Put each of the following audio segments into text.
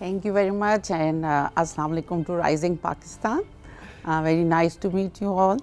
Thank you very much and Assalamu alaikum to Rising Pakistan. Very nice to meet you all.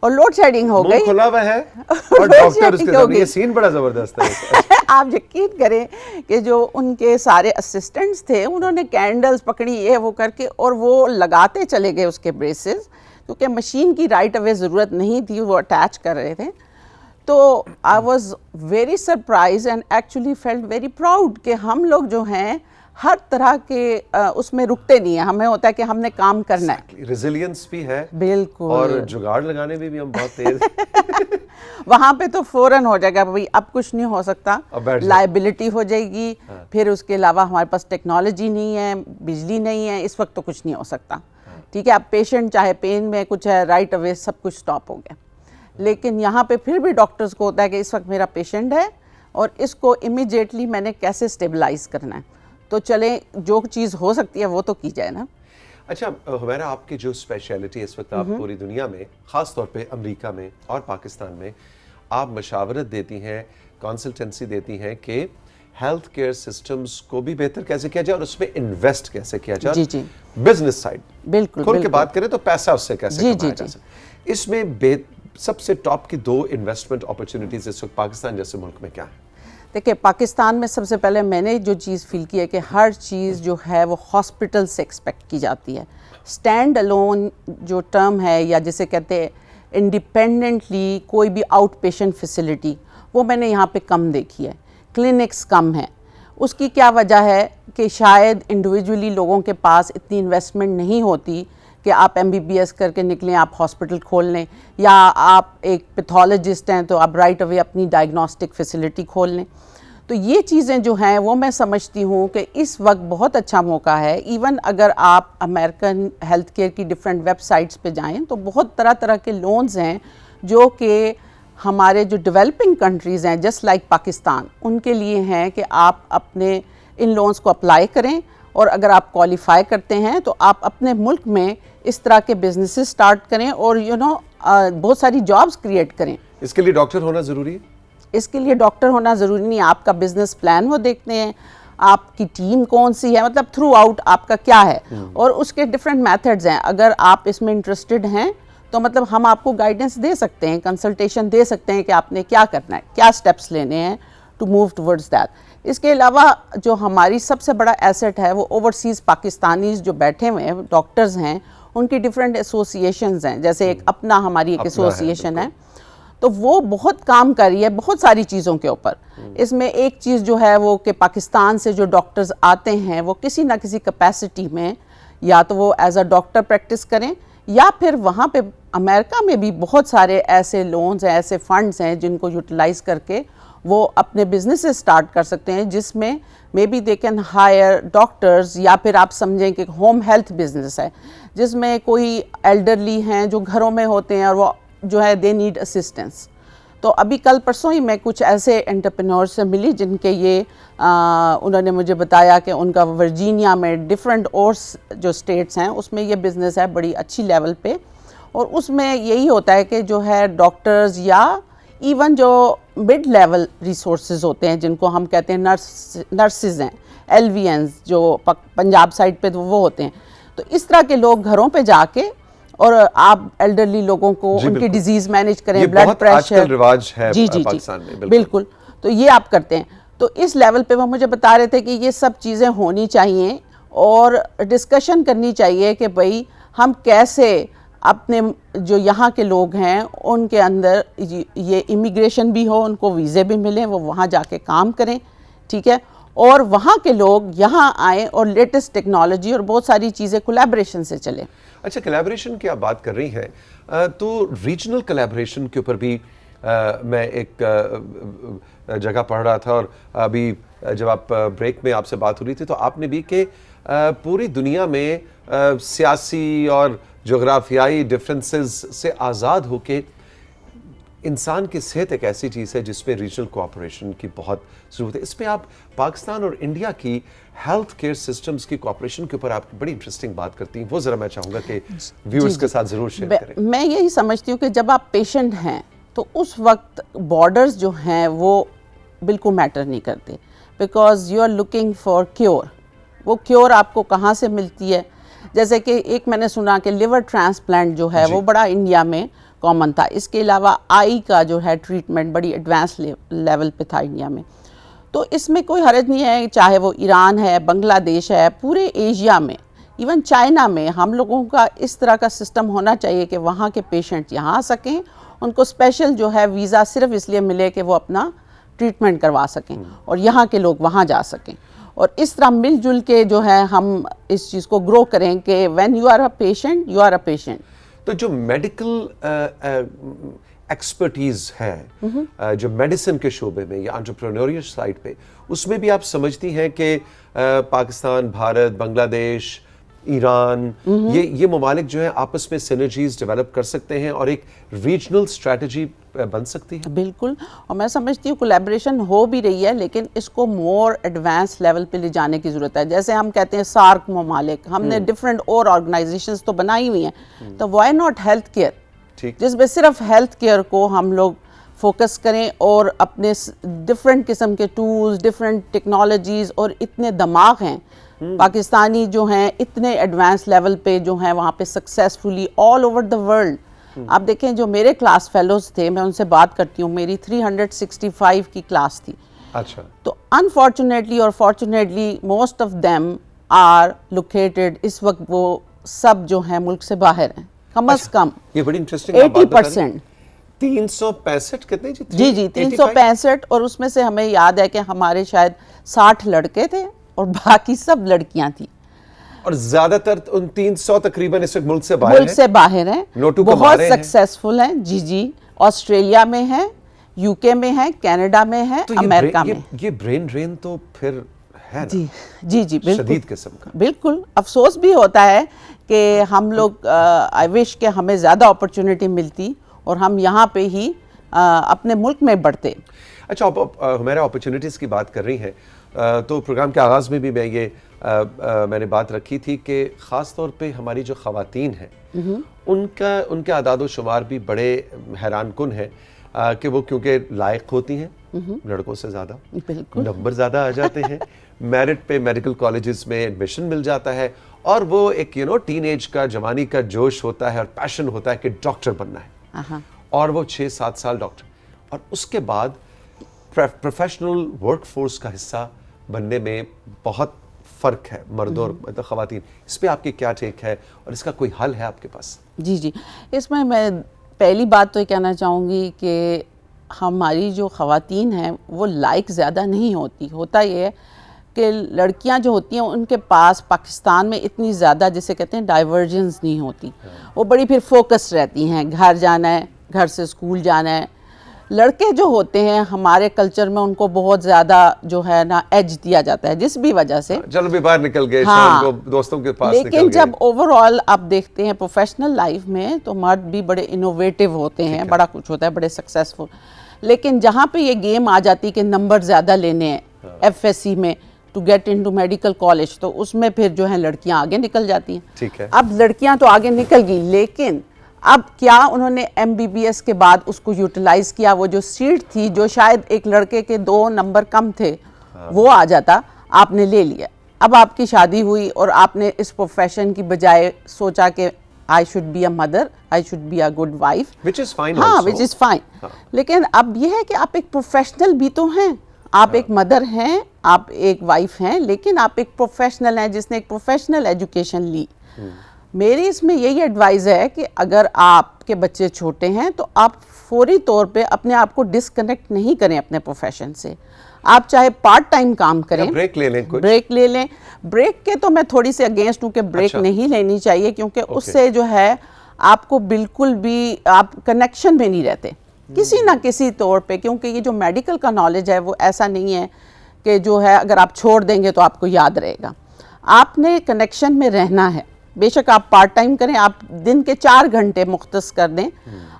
اور load shedding ہو گئی کھلا ہوا ہے اور ڈاکٹر اس کے سامنے. یہ سین بڑا زبردست ہے. آپ یقین کریں کہ جو ان کے سارے اسسٹنٹس تھے انہوں نے کینڈلز پکڑی یہ وہ کر کے اور وہ لگاتے چلے گئے اس کے بریسز کیونکہ مشین کی رائٹ اوے ضرورت نہیں تھی وہ اٹیچ کر رہے تھے. تو I was very surprise and actually felt very proud کہ ہم لوگ جو ہیں ہر طرح کے اس میں رکتے نہیں ہیں. ہمیں ہوتا ہے کہ ہم نے کام کرنا ہے. ریزیلینس بھی ہے بالکل اور جگاڑ لگانے میں بھی ہم بہت تیز. وہاں پہ تو فوراً ہو جائے گا بھائی اب کچھ نہیں ہو سکتا, لائبلٹی ہو جائے گی. پھر اس کے علاوہ ہمارے پاس ٹیکنالوجی نہیں ہے, بجلی نہیں ہے, اس وقت تو کچھ نہیں ہو سکتا. ٹھیک ہے اب پیشنٹ چاہے پین میں کچھ ہے رائٹ اوے سب کچھ سٹاپ ہو گیا. لیکن یہاں پہ پھر بھی ڈاکٹرز کو ہوتا ہے کہ اس وقت میرا پیشنٹ ہے اور اس کو امیجیٹلی میں نے کیسے سٹیبلائز کرنا ہے. تو چلیں جو چیز ہو سکتی ہے وہ تو کی جائے نا. اچھا ہمارا آپ کی جو اسپیشلٹی اس وقت آپ پوری دنیا میں خاص طور پہ امریکہ میں اور پاکستان میں آپ مشاورت دیتی ہیں, کنسلٹنسی دیتی ہیں کہ ہیلتھ کیئر سسٹمز کو بھی بہتر کیسے کیا جائے اور اس میں انویسٹ کیسے کیا جائے. جی بزنس سائڈ بالکل کھول کے بات کریں تو پیسہ اس سے کیسے کمایا جا سکے. اس میں سب سے ٹاپ کی 2 انویسٹمنٹ اپرچونٹیز اس وقت پاکستان جیسے ملک میں کیا ہیں؟ دیکھیں پاکستان میں سب سے پہلے میں نے جو چیز فیل کی ہے کہ ہر چیز جو ہے وہ ہاسپٹل سے ایکسپیکٹ کی جاتی ہے. اسٹینڈ الون جو ٹرم ہے یا جسے کہتے ہیں انڈیپینڈنٹلی کوئی بھی آؤٹ پیشنٹ فیسلٹی وہ میں نے یہاں پہ کم دیکھی ہے. کلینکس کم ہیں. اس کی کیا وجہ ہے کہ شاید انڈیویجولی لوگوں کے پاس اتنی انویسٹمنٹ نہیں ہوتی کہ آپ MBBS کر کے نکلیں آپ ہاسپٹل کھول لیں, یا آپ ایک پیتھولوجسٹ ہیں تو آپ رائٹ اوے اپنی ڈائگنوسٹک فیسلٹی کھول لیں. تو یہ چیزیں جو ہیں وہ میں سمجھتی ہوں کہ اس وقت بہت اچھا موقع ہے. ایون اگر آپ امریکن ہیلتھ کیئر کی ڈفرینٹ ویب سائٹس پہ جائیں تو بہت طرح طرح کے لونز ہیں جو کہ ہمارے جو ڈیولپنگ کنٹریز ہیں جسٹ لائک پاکستان ان کے لیے ہیں کہ آپ اپنے ان لونز کو اپلائی کریں اور اگر آپ کوالیفائی کرتے ہیں تو آپ اپنے ملک میں اس طرح کے بزنسز سٹارٹ کریں اور بہت ساری جابز کریٹ کریں. اس کے لیے ڈاکٹر ہونا ضروری ہے؟ اس کے لیے ڈاکٹر ہونا ضروری نہیں. آپ کا بزنس پلان وہ دیکھتے ہیں, آپ کی ٹیم کون سی ہے, مطلب تھرو آؤٹ آپ کا کیا ہے اور اس کے ڈفرینٹ میتھڈز ہیں. اگر آپ اس میں انٹرسٹڈ ہیں تو مطلب ہم آپ کو گائیڈنس دے سکتے ہیں, کنسلٹیشن دے سکتے ہیں کہ آپ نے کیا کرنا ہے, کیا سٹیپس لینے ہیں ٹو موو ٹورڈز دیٹ. اس کے علاوہ جو ہماری سب سے بڑا ایسٹ ہے وہ اوورسیز پاکستانیز جو بیٹھے ہوئے ہیں ڈاکٹرز ہیں ان کی ڈفرینٹ ایسوسیشنز ہیں. جیسے ایک اپنا ہماری ایک ایسوسیشن ہے تو وہ بہت کام کر رہی ہے بہت ساری چیزوں کے اوپر. اس میں ایک چیز جو ہے وہ کہ پاکستان سے جو ڈاکٹرز آتے ہیں وہ کسی نہ کسی کیپیسٹی میں یا تو وہ ایز اے ڈاکٹر پریکٹس کریں یا پھر وہاں پہ امریکہ میں بھی بہت سارے ایسے لونز ہیں, ایسے فنڈز ہیں جن کو یوٹیلائز کر کے وہ اپنے بزنس سٹارٹ کر سکتے ہیں جس میں maybe they can hire doctors, یا پھر آپ سمجھیں کہ ہوم ہیلتھ بزنس ہے جس میں کوئی ایلڈرلی ہیں جو گھروں میں ہوتے ہیں اور وہ جو ہے دے نیڈ اسسٹنس. تو ابھی کل پرسوں ہی میں کچھ ایسے انٹرپرینورز سے ملی جن کے یہ انہوں نے مجھے بتایا کہ ان کا ورجینیا میں ڈفرینٹ اور جو اسٹیٹس ہیں اس میں یہ بزنس ہے بڑی اچھی لیول پہ, اور اس میں یہی ہوتا ہے کہ جو ہے ڈاکٹرز یا ایون جو مڈ لیول ریسورسز ہوتے ہیں جن کو ہم کہتے ہیں نرسز ہیں, LVNs جو پنجاب سائڈ پہ وہ ہوتے ہیں, تو اس طرح کے لوگ گھروں پہ جا کے اور آپ ایلڈرلی لوگوں کو ان کی ڈیزیز مینیج کریں, بلڈ پریشر, رواج ہے پاکستان میں بالکل, تو یہ آپ کرتے ہیں. تو اس لیول پہ وہ مجھے بتا رہے تھے کہ یہ سب چیزیں ہونی چاہیے اور ڈسکشن کرنی چاہیے کہ بھئی ہم کیسے اپنے جو یہاں کے لوگ ہیں ان کے اندر یہ امیگریشن بھی ہو, ان کو ویزے بھی ملیں, وہ وہاں جا کے کام کریں, ٹھیک ہے, اور وہاں کے لوگ یہاں آئیں اور لیٹسٹ ٹیکنالوجی اور بہت ساری چیزیں کولیبریشن سے چلیں. اچھا کولیبریشن کی آپ بات کر رہی ہیں تو ریجنل کولیبریشن کے اوپر بھی میں ایک جگہ پڑھ رہا تھا, اور ابھی جب آپ بریک میں آپ سے بات ہو رہی تھی تو آپ نے بھی کہ پوری دنیا میں سیاسی اور جغرافیائی ڈفرینسز سے آزاد ہو کے انسان کی صحت ایک ایسی چیز ہے جس میں ریجنل کوآپریشن کی بہت ضرورت ہے. اس میں آپ پاکستان اور انڈیا کی ہیلتھ کیئر سسٹمز کی کوآپریشن کے اوپر آپ بڑی انٹرسٹنگ بات کرتی ہیں, وہ ذرا میں چاہوں گا کہ ویورز کے ساتھ ضرور شیئر کریں. میں یہی سمجھتی ہوں کہ جب آپ پیشنٹ ہیں تو اس وقت بارڈرز جو ہیں وہ بالکل میٹر نہیں کرتے, because you are looking for cure. وہ کیور آپ کو کہاں سے ملتی ہے. جیسے کہ ایک میں نے سنا کہ لیور ٹرانسپلانٹ جو ہے وہ بڑا انڈیا میں کامن تھا. اس کے علاوہ آئی کا جو ہے ٹریٹمنٹ بڑی ایڈوانس لیول پہ تھا انڈیا میں. تو اس میں کوئی حرج نہیں ہے, چاہے وہ ایران ہے, بنگلہ دیش ہے, پورے ایشیا میں, ایون چائنا میں ہم لوگوں کا اس طرح کا سسٹم ہونا چاہیے کہ وہاں کے پیشنٹ یہاں آ سکیں, ان کو اسپیشل جو ہے ویزا صرف اس لیے ملے کہ وہ اپنا ٹریٹمنٹ کروا سکیں اور یہاں کے لوگ وہاں جا سکیں. اور اس طرح مل جل کے جو ہے ہم اس چیز کو گرو کریں کہ when you are a patient you are a patient. تو جو میڈیکل ایکسپرٹیز ہے جو میڈیسن کے شعبے میں یا انٹرپرینوریل سائٹ پہ, اس میں بھی آپ سمجھتی ہیں کہ پاکستان, بھارت, بنگلہ دیش, ایران, یہ ممالک جو ہیں آپس میں سینرجیز ڈیولپ کر سکتے ہیں اور ایک ریجنل اسٹریٹجی بن سکتی ہے؟ بالکل, اور میں سمجھتی ہوں کولیبریشن ہو بھی رہی ہے, لیکن اس کو مور ایڈوانس لیول پہ لے جانے کی ضرورت ہے. جیسے ہم کہتے ہیں سارک ممالک, ہم نے ڈفرینٹ اور آرگنائزیشنز تو بنائی ہوئی ہیں, تو وائی ناٹ ہیلتھ کیئر, جس میں صرف ہیلتھ کیئر کو ہم لوگ فوکس کریں اور اپنے ڈفرینٹ قسم کے ٹولز, ڈفرینٹ ٹیکنالوجیز, اور اتنے دماغ ہیں پاکستانی جو ہیں اتنے ایڈوانس لیول پہ جو ہیں وہاں پہ successfully all over the world. آپ دیکھیں جو میرے کلاس فیلوز تھے, میں ان سے بات کرتی ہوں, میری 365 کی کلاس تھی. اچھا. تو انفارچونیٹلی اور fortunately most of them are located, اس وقت وہ سب جو ہیں ملک سے باہر ہیں, کم از کم یہ بڑی انٹرسٹنگ 80%. 365 کتنے جی 365, اور اس میں سے ہمیں یاد ہے کہ ہمارے شاید 60 لڑکے تھے اور باقی سب لڑکیاں تھیں, اور زیادہ تر ان 300 تقریباً اس وقت ملک سے باہر ہیں, بہت سکسیسفل ہیں. جی آسٹریلیا میں ہیں, یو کے میں ہیں, کینیڈا میں ہیں, امریکہ میں. یہ برین ڈرین تو پھر ہے نا جی بالکل شدید قسم کا. بالکل افسوس بھی ہوتا ہے کہ ہم لوگ آئی وش کہ ہمیں زیادہ اپرچونٹی ملتی اور ہم یہاں پہ ہی اپنے ملک میں بڑھتے. اچھا, ہمارا اپرچونٹیز کی بات کر رہی ہیں, تو پروگرام کے آغاز میں بھی میں نے بات رکھی تھی کہ خاص طور پہ ہماری جو خواتین ہیں ان کے اعداد و شمار بھی بڑے حیران کن ہیں کہ وہ کیونکہ لائق ہوتی ہیں لڑکوں سے زیادہ, نمبر زیادہ آ جاتے ہیں, میرٹ پہ میڈیکل کالجز میں ایڈمیشن مل جاتا ہے, اور وہ ایک ٹین ایج کا, جوانی کا جوش ہوتا ہے اور پیشن ہوتا ہے کہ ڈاکٹر بننا ہے, اور وہ 6-7 سال ڈاکٹر, اور اس کے بعد پروفیشنل ورک فورس کا حصہ بننے میں بہت فرق ہے مردوں اور خواتین. اس پہ آپ کی کیا ٹیک ہے اور اس کا کوئی حل ہے آپ کے پاس؟ جی اس میں پہلی بات تو یہ کہنا چاہوں گی کہ ہماری جو خواتین ہیں وہ لائق زیادہ نہیں ہوتی. ہوتا یہ ہے کہ لڑکیاں جو ہوتی ہیں ان کے پاس پاکستان میں اتنی زیادہ جسے کہتے ہیں ڈائیورجنس نہیں ہوتی, وہ بڑی پھر فوکس رہتی ہیں, گھر جانا ہے, گھر سے اسکول جانا ہے. لڑکے جو ہوتے ہیں ہمارے کلچر میں ان کو بہت زیادہ جو ہے نا ایج دیا جاتا ہے جس بھی وجہ سے, چلو بھی باہر نکل گئے, شام کو دوستوں کے پاس نکل گئے. لیکن جب اوور آل آپ دیکھتے ہیں پروفیشنل لائف میں تو مرد بھی بڑے انوویٹو ہوتے ہیں, بڑا کچھ ہوتا ہے, بڑے سکسیسفل. لیکن جہاں پہ یہ گیم آ جاتی کہ نمبر زیادہ لینے ہیں ایف ایس سی میں to get into medical college, تو اس میں پھر جو ہے لڑکیاں آگے نکل جاتی ہیں. ٹھیک ہے, اب لڑکیاں تو آگے نکل گئی, لیکن اب کیا انہوں نے ایم بی بی ایس کے بعد اس کو یوٹیلائز کیا؟ وہ جو سیٹ تھی جو شاید ایک لڑکے کے 2 نمبر کم تھے وہ آ جاتا, آپ نے لے لیا. اب آپ کی شادی ہوئی اور آپ نے اس پروفیشن کی بجائے سوچا کہ I should be a mother, I should be a good wife, which is fine ہاں also. which is fine. لیکن اب یہ ہے کہ آپ ایک پروفیشنل بھی تو ہیں, آپ ایک مدر ہیں, آپ ایک وائف ہیں, لیکن آپ ایک پروفیشنل ہیں جس نے ایک پروفیشنل ایجوکیشن لی. میری اس میں یہی ایڈوائز ہے کہ اگر آپ کے بچے چھوٹے ہیں تو آپ فوری طور پہ اپنے آپ کو ڈسکنیکٹ نہیں کریں اپنے پروفیشن سے. آپ چاہے پارٹ ٹائم کام کریں, بریک لے لیں, بریک لے لیں. بریک کے تو میں تھوڑی سی اگینسٹ ہوں کہ بریک نہیں لینی چاہیے, کیونکہ اس سے جو ہے آپ کو بالکل بھی آپ کنیکشن میں نہیں رہتے کسی نہ کسی طور پہ, کیونکہ یہ جو میڈیکل کا نالج ہے وہ ایسا نہیں ہے کہ جو ہے اگر آپ چھوڑ دیں گے تو آپ کو یاد رہے گا. آپ نے کنیکشن میں رہنا ہے. بے شک آپ پارٹ ٹائم کریں, آپ دن کے 4 گھنٹے مختص کر دیں,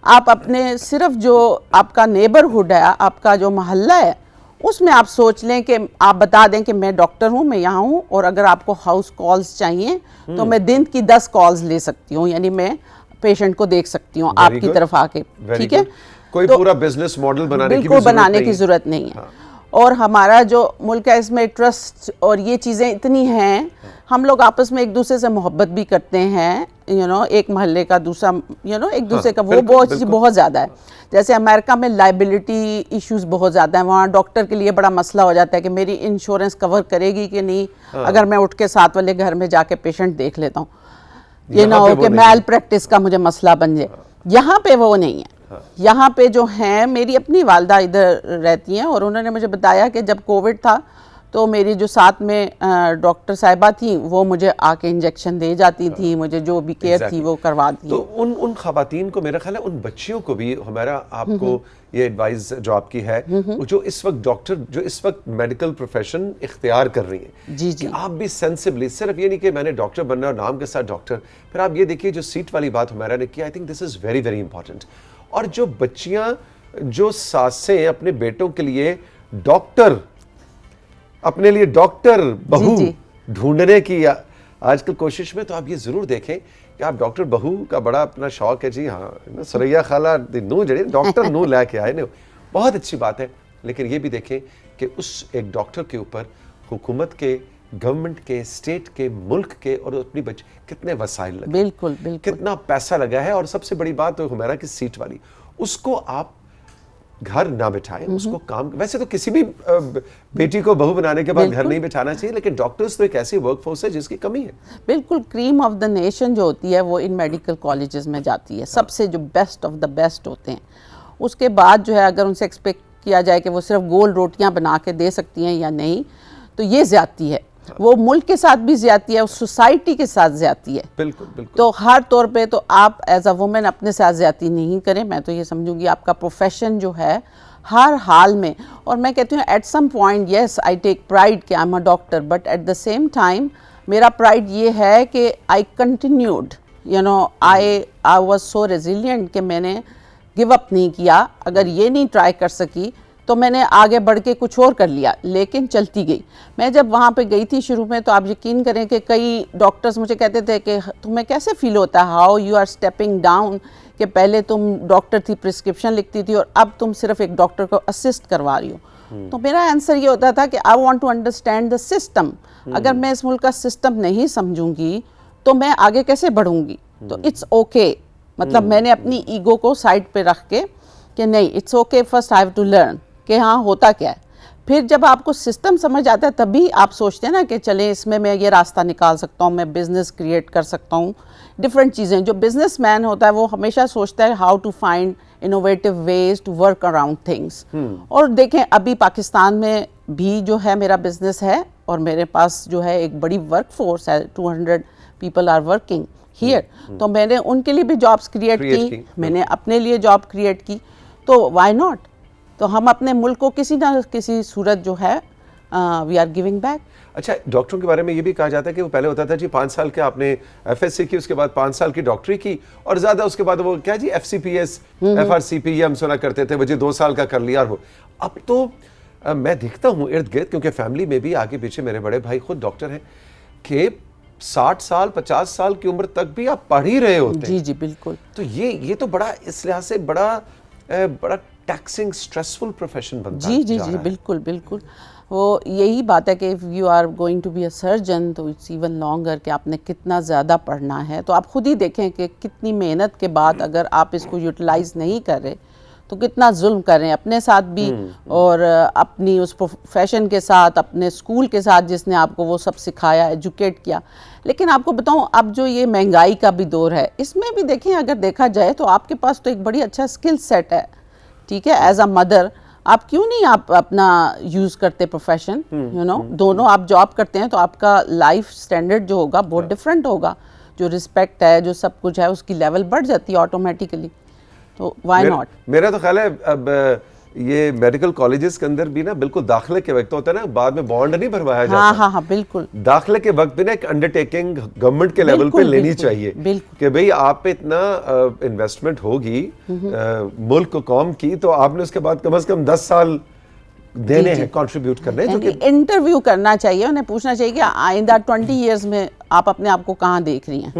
آپ اپنے صرف جو آپ کا نیبرہڈ ہے, آپ کا جو محلہ ہے, اس میں آپ سوچ لیں کہ آپ بتا دیں کہ میں ڈاکٹر ہوں, میں یہاں ہوں, اور اگر آپ کو ہاؤس کالز چاہیے تو میں دن کی 10 کالز لے سکتی ہوں, یعنی میں پیشنٹ کو دیکھ سکتی ہوں آپ کی طرف آ کے. ٹھیک ہے, کوئی پورا بزنس ماڈل بنانے کی ضرورت نہیں ہے. اور ہمارا جو ملک ہے اس میں ٹرسٹ اور یہ چیزیں اتنی ہیں, ہم لوگ آپس میں ایک دوسرے سے محبت بھی کرتے ہیں, ایک محلے کا دوسرا ایک دوسرے کا, وہ بہت زیادہ ہے. جیسے امریکہ میں لائبلٹی ایشوز بہت زیادہ ہیں, وہاں ڈاکٹر کے لیے بڑا مسئلہ ہو جاتا ہے کہ میری انشورنس کور کرے گی کہ نہیں, اگر میں اٹھ کے ساتھ والے گھر میں جا کے پیشنٹ دیکھ لیتا ہوں, یہ نہ ہو کہ میل پریکٹس کا مجھے مسئلہ بن جائے. یہاں پہ وہ نہیں ہے. یہاں پہ جو ہیں, میری اپنی والدہ ادھر رہتی ہیں اور انہوں نے مجھے بتایا کہ جب کووڈ تھا تو میری جو ساتھ میں ڈاکٹر صاحبہ تھیں وہ مجھے آ کے انجیکشن دے جاتی تھیں, مجھے جو بھی کیئر تھی وہ کروا دی. تو ان خواتین کو میرا خیال ہے, ان بچیوں کو بھی ہمارا آپ کو یہ ایڈوائز جو آپ کی ہے, جو اس وقت ڈاکٹر, جو اس وقت میڈیکل پروفیشن اختیار کر رہی ہیں, جی کہ آپ بھی سینسبلی, صرف یہ نہیں کہ میں نے ڈاکٹر بننا اور نام کے ساتھ ڈاکٹر, پھر آپ یہ دیکھیے جو سیٹ والی بات ہمارا نے کیا, I think this is very very important. اور جو بچیاں, جو ساسیں اپنے بیٹوں کے لیے ڈاکٹر, اپنے لیے ڈاکٹر بہو ڈھونڈنے کی آج کل کوشش میں, تو آپ یہ ضرور دیکھیں کہ آپ ڈاکٹر بہو کا بڑا اپنا شوق ہے. جی ہاں, سریا خالہ نو جڑے ڈاکٹر نو لے کے آئے نے, بہت اچھی بات ہے. لیکن یہ بھی دیکھیں کہ اس ایک ڈاکٹر کے اوپر حکومت کے, گورنمنٹ کے, اسٹیٹ کے, ملک کے اور اپنی بچے کتنے وسائل لگے, بالکل بالکل, کتنا پیسہ لگا ہے. اور سب سے بڑی بات تو ہمارا کہ سیٹ والی, اس کو آپ گھر نہ بٹھائیں, اس کو کام, ویسے تو کسی بھی بیٹی کو بہو بنانے کے بعد گھر نہیں بٹھانا چاہیے, لیکن ڈاکٹرز تو ایک ایسی ورک فورس ہے جس کی کمی ہے. بالکل, کریم آف دا نیشن جو ہوتی ہے وہ ان میڈیکل کالجز میں جاتی ہے, سب سے جو بیسٹ آف دا بیسٹ ہوتے ہیں. اس کے بعد جو ہے اگر ان سے ایکسپیکٹ کیا جائے کہ وہ صرف گول روٹیاں بنا کے دے سکتی ہیں یا نہیں, تو یہ زیادتی ہے. وہ ملک کے ساتھ بھی زیادتی ہے, سوسائٹی کے ساتھ زیادتی ہے. بالکل بالکل. تو ہر طور پہ تو آپ ایز اے وومن اپنے ساتھ زیادتی نہیں کریں. میں تو یہ سمجھوں گی آپ کا پروفیشن جو ہے ہر حال میں, اور میں کہتی ہوں at some point yes I take pride کہ I am a doctor, but at the same time میرا پرائڈ یہ ہے کہ I continued, I was so resilient کہ میں نے گو اپ نہیں کیا. اگر یہ نہیں ٹرائی کر سکی تو میں نے آگے بڑھ کے کچھ اور کر لیا, لیکن چلتی گئی. میں جب وہاں پہ گئی تھی شروع میں, تو آپ یقین کریں کہ کئی ڈاکٹرز مجھے کہتے تھے کہ تمہیں کیسے فیل ہوتا ہے, how you are stepping down, کہ پہلے تم ڈاکٹر تھی, پرسکرپشن لکھتی تھی, اور اب تم صرف ایک ڈاکٹر کو اسسٹ کروا رہی ہو. تو میرا آنسر یہ ہوتا تھا کہ I want to understand the system. اگر میں اس ملک کا سسٹم نہیں سمجھوں گی تو میں آگے کیسے بڑھوں گی. تو اٹس اوکے, مطلب میں نے اپنی ایگو کو سائڈ پہ رکھ کے کہ نہیں, it's okay, first I have to learn کہ ہاں ہوتا کیا ہے. پھر جب آپ کو سسٹم سمجھ آتا ہے تبھی آپ سوچتے ہیں نا کہ چلیں اس میں یہ راستہ نکال سکتا ہوں, میں بزنس کریٹ کر سکتا ہوں, ڈفرینٹ چیزیں. جو بزنس مین ہوتا ہے وہ ہمیشہ سوچتا ہے how to find innovative ways to work around things. اور دیکھیں ابھی پاکستان میں بھی جو ہے میرا بزنس ہے, اور میرے پاس جو ہے ایک بڑی ورک فورس ہے, 200 پیپل آر ورکنگ ہیئر. تو میں نے ان کے لیے بھی جابس کریٹ کی, میں نے اپنے لیے جاب کریٹ کی, تو وائی ناٹ. تو ہم اپنے ملک کو کسی نہ کسی صورت جو ہے وی آر گیونگ بیک. اچھا, ڈاکٹروں کے بارے میں یہ بھی کہا جاتا ہے کہ وہ پہلے ہوتا تھا جی 5 سال کے آپ نے ایف ایس سی کی, اس کے بعد 5 سال کی ڈاکٹری کی, اور زیادہ اس کے بعد وہ کیا جی F C P S, F R C P, یہ ہم سنا کرتے تھے, وہ جی 2 سال کا کر لیا. اور اب تو میں دیکھتا ہوں ارد گرد, کیونکہ فیملی میں بھی آگے پیچھے میرے بڑے بھائی خود ڈاکٹر ہیں, کہ 60 سال 50 سال کی عمر تک بھی آپ پڑھ ہی رہے ہوتے ہیں. جی جی بالکل. تو یہ تو بڑا اس لحاظ سے بڑا ٹیکسنگ اسٹریسفل پروفیشن بنتا ہے. جی جی جی بالکل بالکل. وہ یہی بات ہے کہ if you are going to be a surgeon تو اٹس ایون لانگر, کہ آپ نے کتنا زیادہ پڑھنا ہے. تو آپ خود ہی دیکھیں کہ کتنی محنت کے بعد اگر آپ اس کو یوٹیلائز نہیں کر رہے تو کتنا ظلم کر رہے ہیں اپنے ساتھ بھی, اور اپنی اس پروفیشن کے ساتھ, اپنے اسکول کے ساتھ جس نے آپ کو وہ سب سکھایا, ایجوکیٹ کیا. لیکن آپ کو بتاؤں اب جو یہ مہنگائی کا بھی دور ہے, اس میں بھی دیکھیں اگر دیکھا جائے تو آپ کے پاس تو ایک بڑی اچھا اسکل سیٹ ہے, ٹھیک ہے, ایز اے مدر آپ کیوں نہیں آپ اپنا یوز کرتے پروفیشن, دونوں آپ جاب کرتے ہیں تو آپ کا لائف سٹینڈرڈ جو ہوگا بہت ڈفرینٹ ہوگا, جو رسپیکٹ ہے, جو سب کچھ ہے, اس کی لیول بڑھ جاتی ہے آٹومیٹیکلی. تو وائی ناٹ. میرا تو خیال ہے اب یہ میڈیکل کالجز کے اندر بھی نا بالکل داخلے کے وقت ہوتا ہے نا, بعد میں بانڈ نہیں بھروایا جاتا. ہاں ہاں بالکل. داخلے کے وقت بھی نا ایک انڈرٹیکنگ گورنمنٹ کے لیول پہ لینی چاہیے کہ بھئی آپ پہ اتنا انویسٹمنٹ ہوگی ملک کو, قوم کی, تو آپ نے اس کے بعد کم از کم 10 سال دینے ہیں, کنٹریبیوٹ کرنے ہیں. انٹرویو کرنا چاہیے, انہیں پوچھنا چاہیے کہ آئندہ 20 ایئرز میں آپ اپنے آپ کو کہاں دیکھ رہی ہیں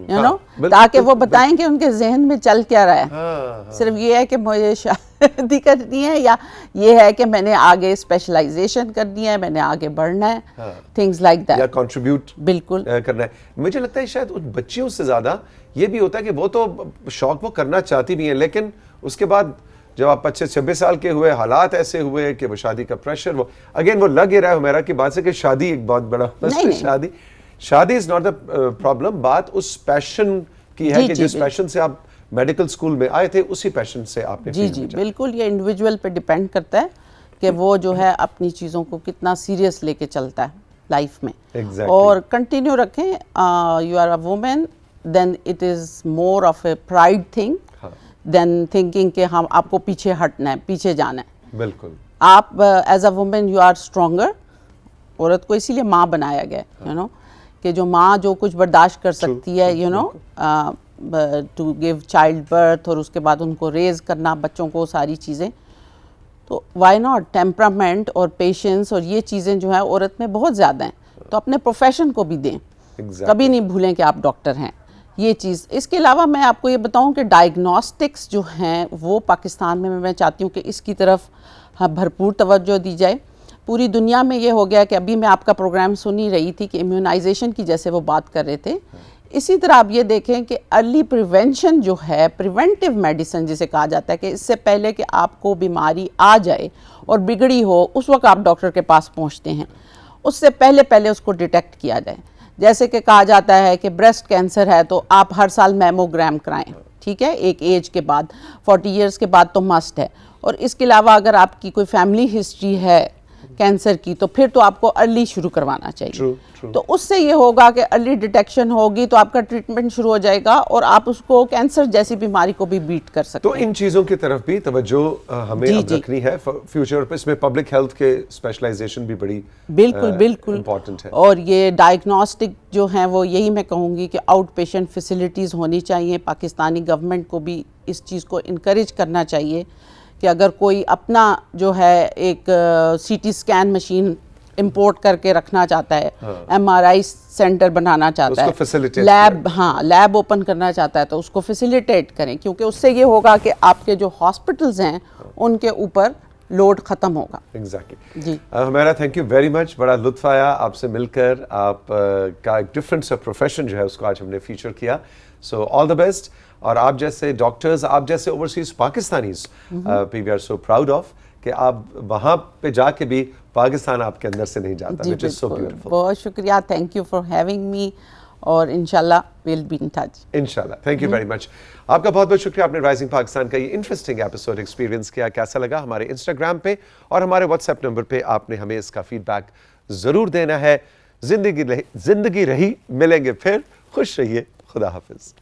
یو نو, تاکہ وہ بتائیں کہ ان کے ذہن میں چل کیا رہا ہے. صرف یہ ہے کہ مجھے شادی کرنی ہے یا یہ ہے کہ میں نے آگے اسپیشلائزیشن کرنی ہے, میں نے آگے بڑھنا ہے, تھنگز لائک دیٹ, یا کنٹریبیوٹ بالکل کرنا ہے. مجھے لگتا ہے شاید ان بچیوں سے زیادہ یہ بھی ہوتا ہے کہ وہ تو شوق وہ کرنا چاہتی بھی ہیں, لیکن اس کے بعد جب آپ 25-26 سال کے ہوئے, حالات ایسے ہوئے کہ وہ شادی کا پریشر, وہ اگین وہ لگ ہی رہا ہے ہمیرا کی بات سے کہ شادی ایک بہت بڑا شادی از ناٹ دا پرابلم. بات اس پیشن کی ہے کہ جس پیشن سے آپ میڈیکل اسکول میں آئے تھے اسی پیشن سے آپ نے. جی بالکل, یہ انڈیویجول پہ ڈیپینڈ کرتا ہے کہ وہ جو ہے اپنی چیزوں کو کتنا سیریس لے کے چلتا ہے لائف میں, اور کنٹینیو رکھیں. You are a woman, then it is more of a pride thing than thinking کہ ہم آپ کو پیچھے ہٹنا ہے, پیچھے جانا ہے. بالکل, آپ as a woman you are stronger. عورت کو اسی لیے ماں بنایا گیا ہے, یو نو, کہ جو ماں جو کچھ برداشت کر سکتی ہے, you know, to give child birth, اور اس کے بعد ان کو ریز کرنا, بچوں کو, ساری چیزیں. تو وائی ناٹ, ٹیمپرامنٹ اور پیشنس اور یہ چیزیں جو ہیں عورت میں بہت زیادہ ہیں, تو اپنے پروفیشن کو بھی دیں. کبھی نہیں بھولیں کہ آپ ڈاکٹر ہیں, یہ چیز. اس کے علاوہ میں آپ کو یہ بتاؤں کہ ڈائگنوسٹکس جو ہیں وہ پاکستان میں چاہتی ہوں کہ اس کی طرف بھرپور توجہ دی جائے. پوری دنیا میں یہ ہو گیا کہ ابھی میں آپ کا پروگرام سن ہی رہی تھی کہ امیونائزیشن کی جیسے وہ بات کر رہے تھے, اسی طرح آپ یہ دیکھیں کہ ارلی پریونشن جو ہے, پریونٹیو میڈیسن جسے کہا جاتا ہے, کہ اس سے پہلے کہ آپ کو بیماری آ جائے اور بگڑی ہو اس وقت آپ ڈاکٹر کے پاس پہنچتے ہیں, اس سے پہلے اس کو ڈیٹیکٹ کیا جائے. جیسے کہ کہا جاتا ہے کہ بریسٹ کینسر ہے تو آپ ہر سال میموگرام کرائیں, ٹھیک ہے, ایک ایج کے بعد, 40 ایئرس کے بعد تو مسٹ ہے. اور اس کے علاوہ اگر آپ کی کوئی فیملی ہسٹری ہے کینسر کی تو پھر تو آپ کو ارلی شروع کروانا چاہیے. تو اس سے یہ ہوگا کہ ارلی ڈیٹیکشن ہوگی تو آپ کا ٹریٹمنٹ شروع ہو جائے گا اور آپ اس کو کینسر جیسی بیماری کو بھی بیٹ کر سکتے ہیں. تو ان چیزوں کی طرف بھی توجہ ہمیں اب رکھنی ہے فیوچر پہ. اس میں پبلک ہیلتھ کے اسپیشلائزیشن بھی بڑی بالکل امپورٹنٹ ہے. اور یہ ڈائگنوسٹک جو ہیں وہ یہی میں کہوں گی کہ آؤٹ پیشنٹ فیسلٹیز ہونی چاہیے. پاکستانی گورنمنٹ کو بھی اس چیز کو انکریج کرنا چاہیے کہ اگر کوئی اپنا جو ہے ایک C T scan machine import کر کے رکھنا چاہتا ہے, ایم آر آئی سینٹر بنانا چاہتا ہے, لیب اوپن کرنا چاہتا ہے, تو اس کو فیسیلیٹیٹ کریں, کیونکہ اس سے یہ ہوگا کہ آپ کے جو ہاسپٹلز ہیں ان کے اوپر لوڈ ختم ہوگا. ایگزیکٹلی. جی ہمارا تھینک یو ویری مچ, بڑا لطف آیا آپ سے مل کر. آپ کا ایک ڈفرینٹ سا پروفیشن جو ہے اس کو آج ہم نے فیچر کیا. So all the best. اور آپ جیسے ڈاکٹرز, آپ جیسے overseas Pakistanis, we are so proud of کہ آپ وہاں پہ جا کے بھی پاکستان آپ کے اندر سے نہیں جاتا. جی بالکل, بہت شکریہ, thank you for having me, اور انشاءاللہ ویل بی ان ٹچ. انشاءاللہ. Thank you very much. آپ کا بہت بہت شکریہ. آپ نے رائزنگ پاکستان کا یہ انٹرسٹنگ ایپیسوڈ ایکسپیرینس کیا. کیسا لگا؟ ہمارے انسٹاگرام پہ اور ہمارے واٹس ایپ نمبر پہ آپ نے ہمیں اس کا فیڈ بیک ضرور دینا ہے. زندگی رہی, ملیں گے پھر. خوش رہیے. خدا حافظ.